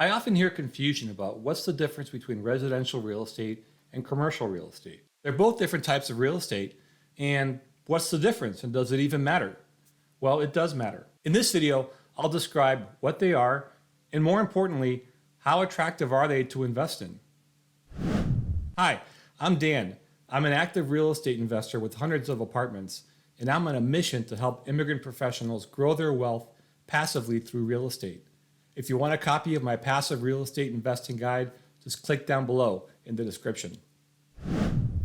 I often hear confusion about what's the difference between residential real estate and commercial real estate. They're both different types of real estate, and what's the difference, and does it even matter? Well, it does matter. In this video, I'll describe what they are, and more importantly, how attractive are they to invest in. Hi, I'm Dan. I'm an active real estate investor with hundreds of apartments, and I'm on a mission to help immigrant professionals grow their wealth passively through real estate. If you want a copy of my passive real estate investing guide, just click down below in the description.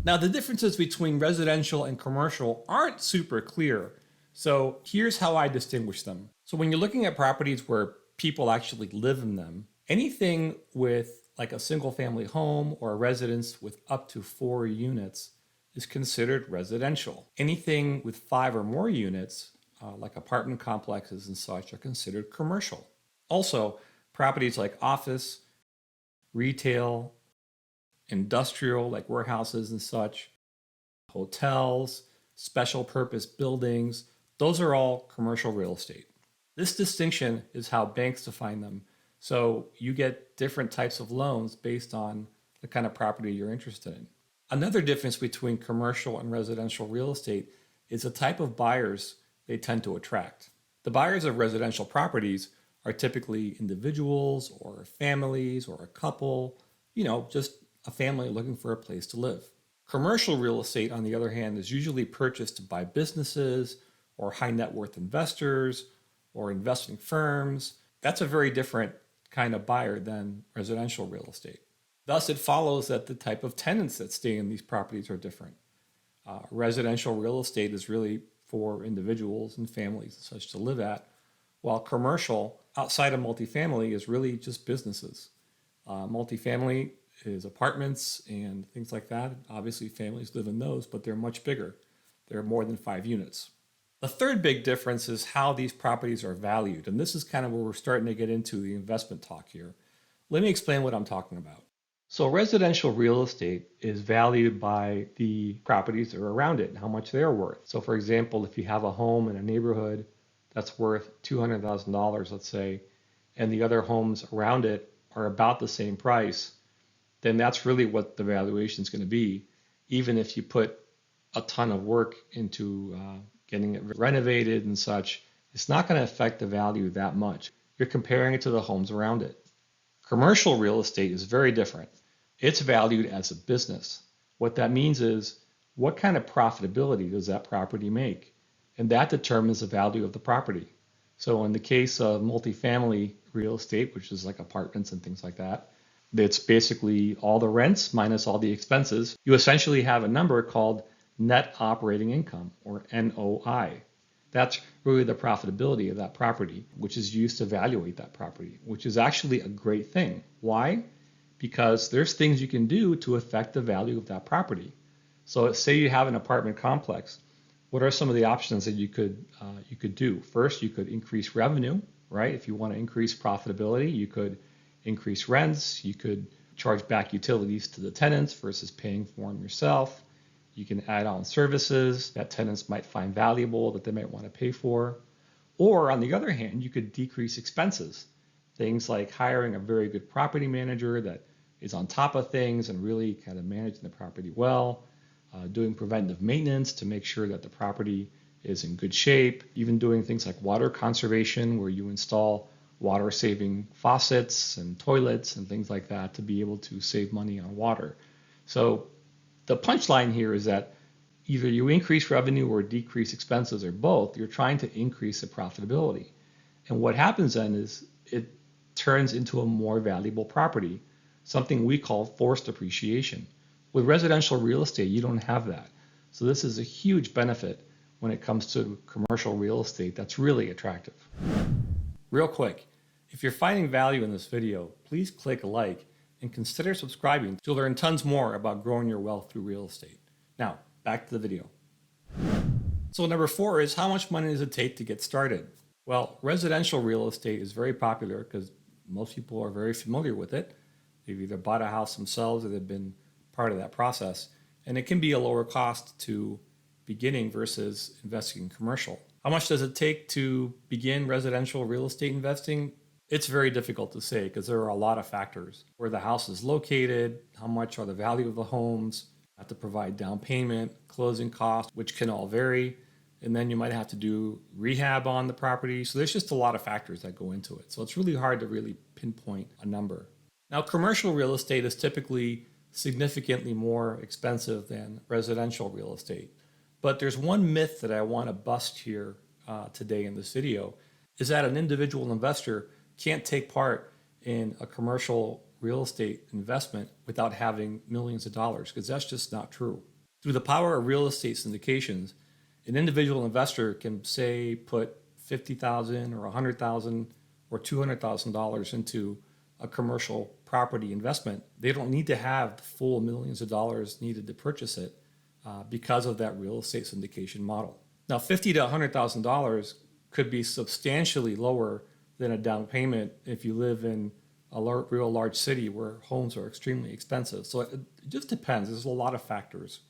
Now, the differences between residential and commercial aren't super clear, so here's how I distinguish them. So when you're looking at properties where people actually live in them, anything with like a single family home or a residence with up to 4 units is considered residential. Anything with 5 or more units, like apartment complexes and such, are considered commercial. Also, properties like office, retail, industrial, like warehouses and such, hotels, special purpose buildings, those are all commercial real estate. This distinction is how banks define them. So you get different types of loans based on the kind of property you're interested in. Another difference between commercial and residential real estate is the type of buyers they tend to attract. The buyers of residential properties are typically individuals or families or a couple, just a family looking for a place to live. Commercial real estate, on the other hand, is usually purchased by businesses or high net worth investors or investing firms. That's a very different kind of buyer than residential real estate. Thus, it follows that the type of tenants that stay in these properties are different. Residential real estate is really for individuals and families and such to live at, while commercial, outside of multifamily, is really just businesses. Multifamily is apartments and things like that. Obviously, families live in those, but they're much bigger. They're more than 5 units. The third big difference is how these properties are valued, and this is kind of where we're starting to get into the investment talk here. Let me explain what I'm talking about. So residential real estate is valued by the properties that are around it and how much they're worth. So for example, if you have a home in a neighborhood that's worth $200,000, let's say, and the other homes around it are about the same price, then that's really what the valuation is going to be, even if you put a ton of work into getting it renovated and such. It's not going to affect the value that much. You're comparing it to the homes around it. Commercial real estate is very different. It's valued as a business. What that means is, what kind of profitability does that property make? And that determines the value of the property. So in the case of multifamily real estate, which is like apartments and things like that, it's basically all the rents minus all the expenses. You essentially have a number called net operating income, or NOI. That's really the profitability of that property, which is used to evaluate that property, which is actually a great thing. Why? Because there's things you can do to affect the value of that property. So say you have an apartment complex. What are some of the options that you could do? First, you could increase revenue, right? If you want to increase profitability, you could increase rents. You could charge back utilities to the tenants versus paying for them yourself. You can add on services that tenants might find valuable that they might want to pay for. Or on the other hand, you could decrease expenses. Things like hiring a very good property manager that is on top of things and really kind of managing the property well, doing preventive maintenance to make sure that the property is in good shape, even doing things like water conservation where you install water saving faucets and toilets and things like that to be able to save money on water. So the punchline here is that either you increase revenue or decrease expenses or both. You're trying to increase the profitability. And what happens then is it turns into a more valuable property, something we call forced appreciation. With residential real estate, you don't have that. So this is a huge benefit when it comes to commercial real estate that's really attractive. Real quick, if you're finding value in this video, please click like and consider subscribing to learn tons more about growing your wealth through real estate. Now, back to the video. So number 4 is, how much money does it take to get started? Well, residential real estate is very popular because most people are very familiar with it. They've either bought a house themselves or they've been part of that process. And it can be a lower cost to beginning versus investing in commercial. How much does it take to begin residential real estate investing? It's very difficult to say because there are a lot of factors. Where the house is located, how much are the value of the homes, have to provide down payment, closing costs, which can all vary. And then you might have to do rehab on the property. So there's just a lot of factors that go into it. So it's really hard to really pinpoint a number. Now, commercial real estate is typically significantly more expensive than residential real estate. But there's one myth that I want to bust here today in this video, is that an individual investor can't take part in a commercial real estate investment without having millions of dollars, because that's just not true. Through the power of real estate syndications, an individual investor can, say, put $50,000 or $100,000 or $200,000 into a commercial property investment. They don't need to have the full millions of dollars needed to purchase it because of that real estate syndication model. Now, $50,000 to $100,000 could be substantially lower than a down payment if you live in a real large city where homes are extremely expensive. So it just depends. There's a lot of factors.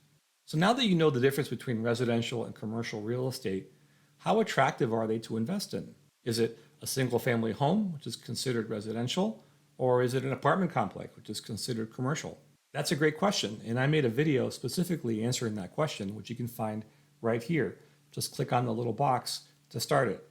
So now that you know the difference between residential and commercial real estate, how attractive are they to invest in? Is it a single family home, which is considered residential, or is it an apartment complex, which is considered commercial? That's a great question, and I made a video specifically answering that question, which you can find right here. Just click on the little box to start it.